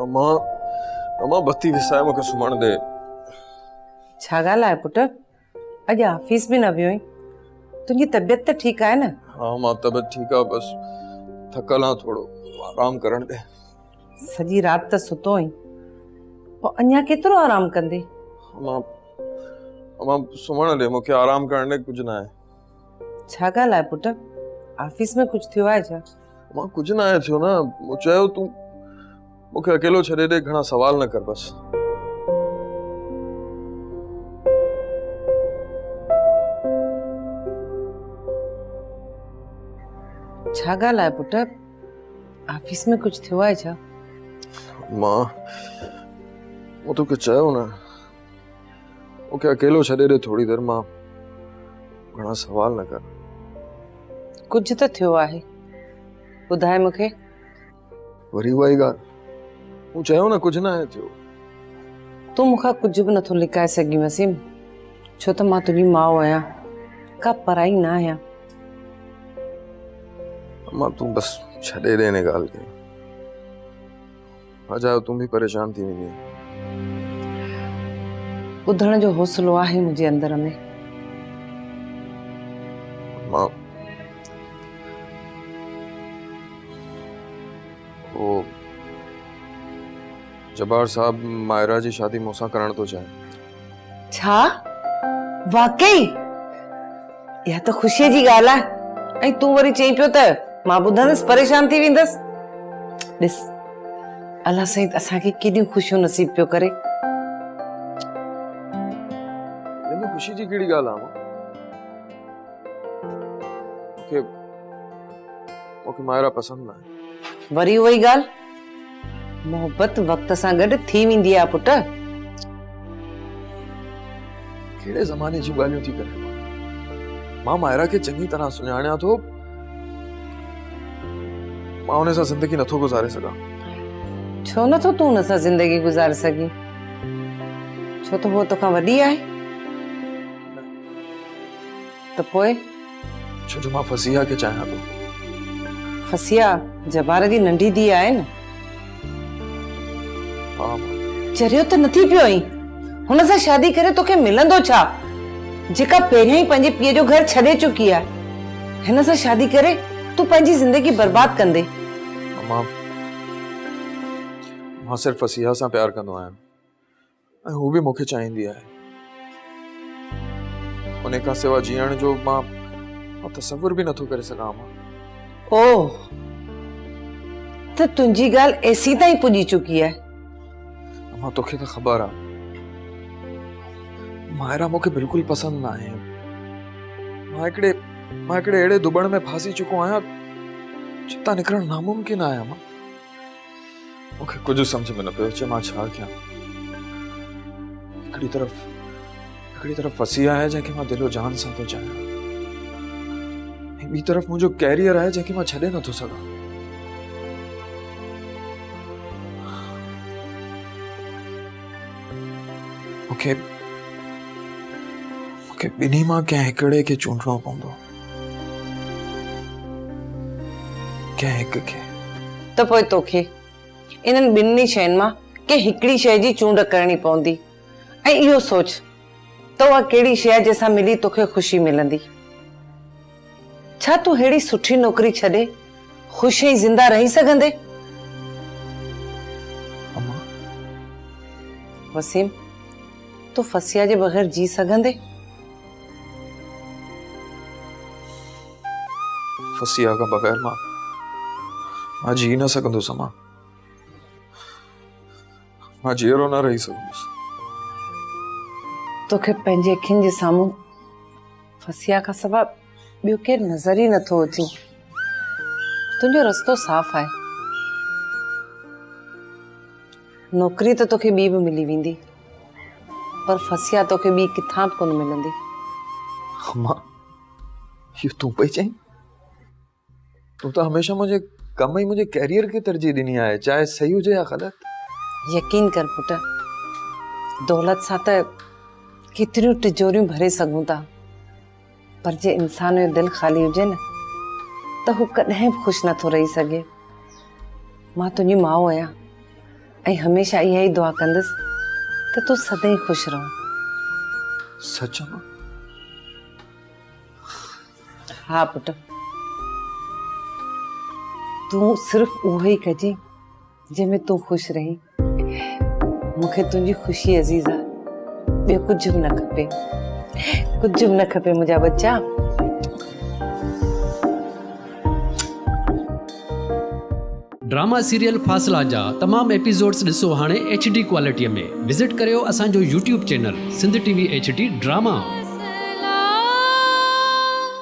अम्मा अम्मा बत्ती विसाए मूंखे सुम्हण दे। छा ॻाल्हि आहे पुट? अॼु ऑफिस बि न वियो आहीं? तुंहिंजी तबियत त ठीकु आहे न? हाँ मां तबियत ठीकु आहे, बस थकल आहियां, थोरो आराम करण दे। सॼी राति त सुतो आहीं, पोइ अञा केतिरो आराम कंदे? अम्मा अम्मा सुम्हण दे, मूंखे आराम करण दे, कुझु न आहे। छा ॻाल्हि आहे पुट? ऑफिस में कुझु थियो आहे छा? अम्मा कुझु न आहे थियो न, मूं चयो तूं मूंखे अकेलो छॾे दे, घणा सवाल न कर बस। छा ॻाल्हि आहे पुट? ऑफिस में कुझु थियो आहे छा? मां तोखे चयो न, मूंखे अकेलो छॾे दे थोड़ी देर, मां घणा सवाल न कर। कुझु त थियो आहे, ॿुधाए मूंखे। वरी उहा ई ॻाल्हि, मूं चयो न कुझु न आहे थियो। तूं मूंखां कुझु बि नथो लिकाए सघीं वसीम, छो त मां तुंहिंजी माउ आहियां, का पराई न आहियां। अम्मा तूं बस छॾे दे हिन ॻाल्हि खे, अजायो तूं बि परेशान थी वेंदी। ॿुधण जो हौसलो आहे मुंहिंजे अंदर में। मां वो जब्बार साहब मायरा जी शादी मूंसां करण तो चाहे। छा? वाकई? इहा त ख़ुशीअ जी ॻाल्हि आहे, ऐं तूं वरी चई पियो त मां ॿुधंदसि परेशान थी वेंदसि। ॾिस, अल्लाह साईं असांखे केॾियूं ख़ुशियूं नसीब पियो करे। हिन में ख़ुशी जी कहिड़ी ॻाल्हि आहे? मूंखे मायरा पसंदि न आहे। वरी उहा ई ॻाल्हि, मोहबत वक़्त सां गॾु थी वेंदी आहे पुट। कहिड़े ज़माने जी ॻाल्हियूं थी करे? मां मायरा खे चङी तरह सुञाणियां थो, मां हुन सां ज़िंदगी नथो गुज़ारे सघां। छो नथो तूं हुन सां ज़िंदगी गुज़ारे सघीं? छो त उहो तोखां वॾी आहे? त पोइ? छो जो मां फसिया खे चाहियां थो। फसिया जबार जी नंढी धीउ आहे न? हाँ चरियो त नथी पियो आहीं, हुन सां शादी करे तोखे मिलंदो छा, जेका पहिरियां ई पंहिंजे पीउ जो घर छॾे चुकी आहे? हिन सां शादी करे तूं पंहिंजी ज़िंदगी बर्बाद कंदे। मां सिर्फ फसिया सां प्यार कंदो आहियां, ऐं हू बि मूंखे चाहींदी आहे। उन खां सिवा जीअण जो मां तसव्वुर बि नथो करे सघां। ओह, त तुंहिंजी ॻाल्हि एसी ताईं पुॼी चुकी आहे। अम्मा तोखे त ख़बर आहे, मायरा मूंखे बिल्कुलु पसंदि न आहे। मां हिकिड़े अहिड़े दुबण में फासी चुको आहियां जितां निकिरणु नामुमकिन आहे। अम्मा मूंखे कुझु सम्झ में न पियो अचे मां छा कयां। हिकिड़ी तरफ़ फसी आहे जंहिंखे मां दिलो जान सां थो चाहियां, ॿी तरफ़ मुंहिंजो कैरियर आहे जंहिंखे मां छॾे नथो सघां। मूंखे ॿिन्ही मां कंहिं हिकिड़े खे चूंडणो पवंदो, कंहिं हिक खे। त पोइ तोखे इन्हनि ॿिन्ही शयुनि मां कंहिं हिकिड़ी शइ जी चूंड करणी पवंदी, ऐं इहो सोच त उहा कहिड़ी शइ आहे जंहिंसां मिली तोखे ख़ुशी मिलंदी। छा तूं अहिड़ी सुठी नौकरी छॾे ख़ुशि ऐं ज़िंदा रही सघंदे? अम्मा वसीम, तूं फसिया जे बग़ैर जी सघंदे? फसिया खां बग़ैर मां जी न सघंदुसि। अम्मा मां जीअरो न रही सघंदुसि। तोखे पंहिंजे अखियुनि जे साम्हूं फसिया खां सवाइ ॿियो केरु नज़र ई नथो अचे। तुंहिंजो रस्तो साफ़ आहे, नौकरी त तोखे ॿी बि मिली वेंदी, पर फसिया तोखे ॿी किथां बि कोन मिलंदी। अम्मा इहो तूं पई चईं? तूं त हमेशह मुंहिंजे कम ई मुंहिंजे कैरियर खे तरजीह ॾिनी आहे, चाहे सही हुजे या ग़लति। यकीन कर पुट, दौलत सां त केतिरियूं तिजोरियूं भरे सघूं था, पर जे इंसान जो दिल ख़ाली हुजे न त हू कॾहिं बि ख़ुशि नथो रही सघे। मां तुंहिंजी माउ आहियां, ऐं हमेशह इहा ई दुआ कंदसि त तूं सदाईं ख़ुशि रहो। सच मां? हा पुट, तूं सिर्फ़ उहो ई कजे जंहिंमें तूं ख़ुशि रहीं। मूंखे तुंहिंजी ख़ुशी अज़ीज़ आहे, ॿियो कुझु बि न खपे, कुझु बि न खपे मुंहिंजा बच्चा। ड्रामा सीरियल फासला जा तमाम एपिसोड्स ॾिसो हाणे HD क्वालिटीअ में। विज़िट करियो असांजो YouTube channel Sindh TV HD drama.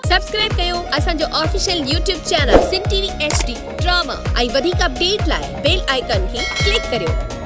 Subscribe कयो असांजो official YouTube channel Sindh TV HD drama ऐं वधीक अपडेट लाइ बेल आइकन खे क्लिक करियो।